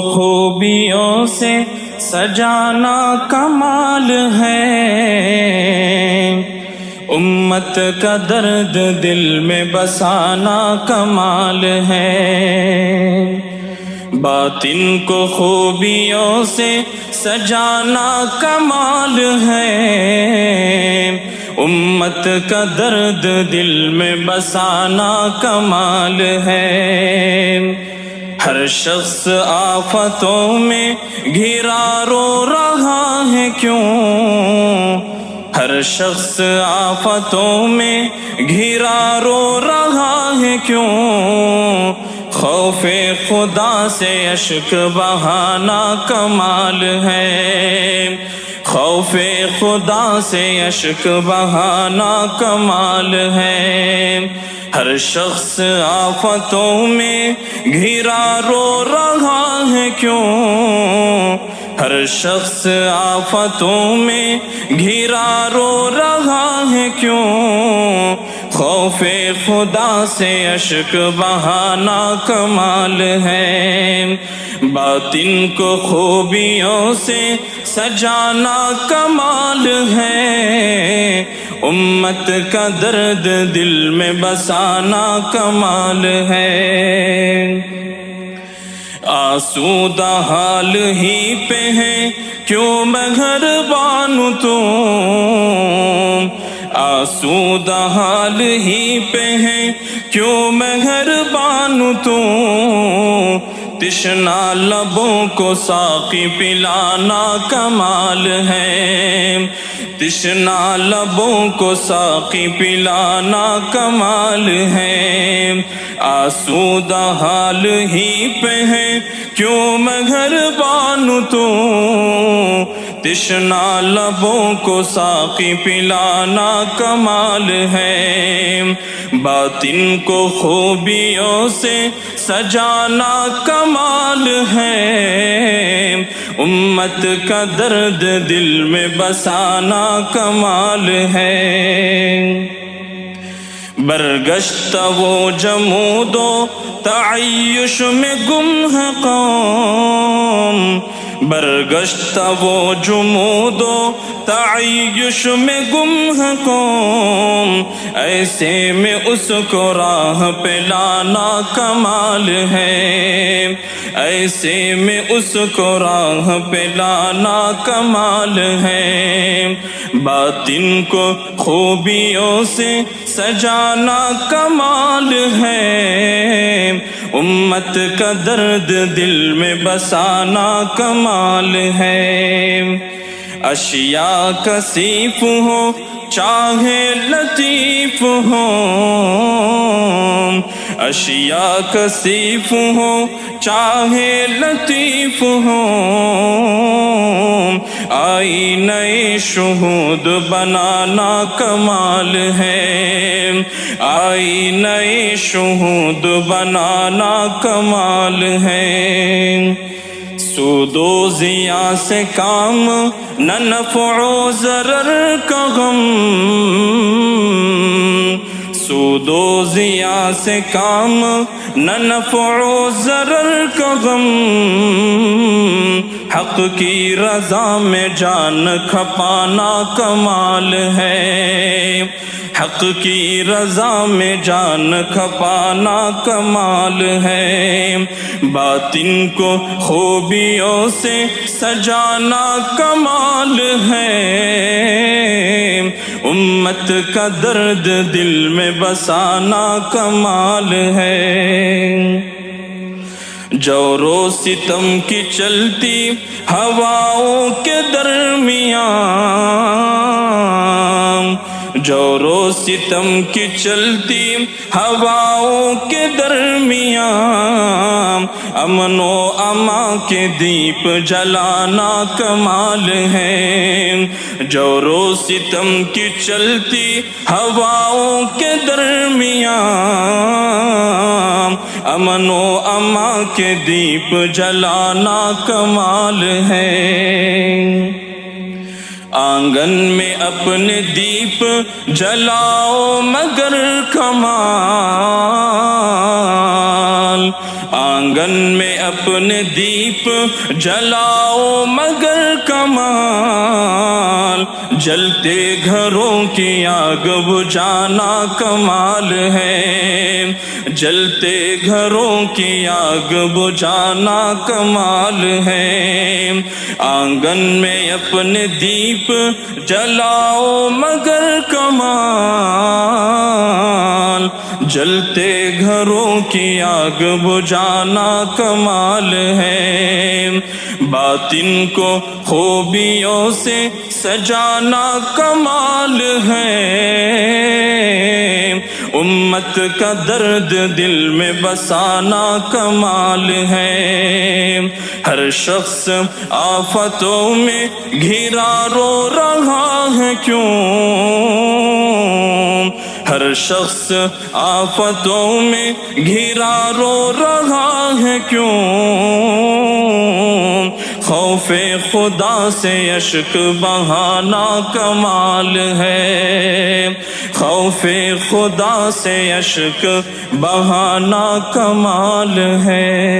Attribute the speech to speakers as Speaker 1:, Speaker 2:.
Speaker 1: خوبیوں سے سجانا کمال ہے، امت کا درد دل میں بسانا کمال ہے۔ باطن کو خوبیوں سے سجانا کمال ہے، امت کا درد دل میں بسانا کمال ہے۔ ہر شخص آفتوں میں گھرا رو رہا ہے کیوں، ہر شخص آفتوں میں گھرا رو رہا ہے کیوں، خوف خدا سے اشک بہانا کمال ہے، خوف خدا سے اشک بہانا کمال ہے۔ ہر شخص آفتوں میں گھرا رو رہا ہے کیوں، ہر شخص آفتوں میں گھرا رو رہا ہے کیوں، خوف خدا سے اشک بہانا کمال ہے۔ باطن کو خوبیوں سے سجانا کمال ہے، امت کا درد دل میں بسانا کمال ہے۔ آسودہ حال ہی پہ ہے کیوں مہربان تم، آسودہ حال ہی پہ ہے کیوں مہربان تم، تشنا لبوں کو ساقی پلانا کمال ہے، تشنا لبوں کو ساقی پلانا کمال ہے۔ آسودہ حال ہی پہ ہے کیوں مہربان تو، تشنا لبوں کو ساقی پلانا کمال ہے۔ باطن کو خوبیوں سے سجانا کمال ہے، امت کا درد دل میں بسانا کمال ہے۔ برگشت وہ جمود و تعیش میں گم ہے قوم، برگشت وہ جمود و تعیش میں گم ہے قوم، ایسے میں اس کو راہ پہ لانا کمال ہے، ایسے میں اس کو راہ پہ لانا کمال ہے۔ باطن کو خوبیوں سے سجانا کمال ہے، امت کا درد دل میں بسانا کمال ہے۔ اشیاء کثیف ہو چاہے لطیف ہو، اشیاء کثیف ہو چاہے لطیف ہو، آئینہ شہود بنانا کمال ہے، آئینہ شہود بنانا کمال ہے۔ سود و ضیاء سے کام نہ نفع و ضرر کا غم، سود و ضیاء سے کام نہ نفع و ضرر کا غم، حق کی رضا میں جان کھپانا کمال ہے، حق کی رضا میں جان کھپانا کمال ہے۔ باطن کو خوبیوں سے سجانا کمال ہے، امت کا درد دل میں بسانا کمال ہے۔ جور و ستم کی چلتی ہواؤں کے درمیان، جور و ستم کی چلتی ہواؤں کے درمیان، امن و امان کے دیپ جلانا کمال ہے، جور و ستم کی چلتی ہواؤں کے درمیان، امن و امان کے دیپ جلانا کمال ہے۔ آنگن میں اپنے دیپ جلاؤ مگر کمال، آنگن میں اپنے دیپ جلاؤ مگر کمال، جلتے گھروں کی آگ بجھانا کمال ہے، جلتے گھروں کی آگ بجھانا کمال ہے۔ آنگن میں اپنے دیپ جلاؤ مگر کمال، جلتے گھروں کی آگ بجھانا کمال ہے۔ باطن کو خوبیوں سے سجانا کمال ہے، امت کا درد دل میں بسانا کمال ہے۔ ہر شخص آفتوں میں گھرا رو رہا ہے کیوں، ہر شخص آفتوں میں گھرا رو رہا ہے کیوں، خوف خدا سے اشک بہانا کمال ہے، خوف خدا سے اشک بہانا کمال ہے۔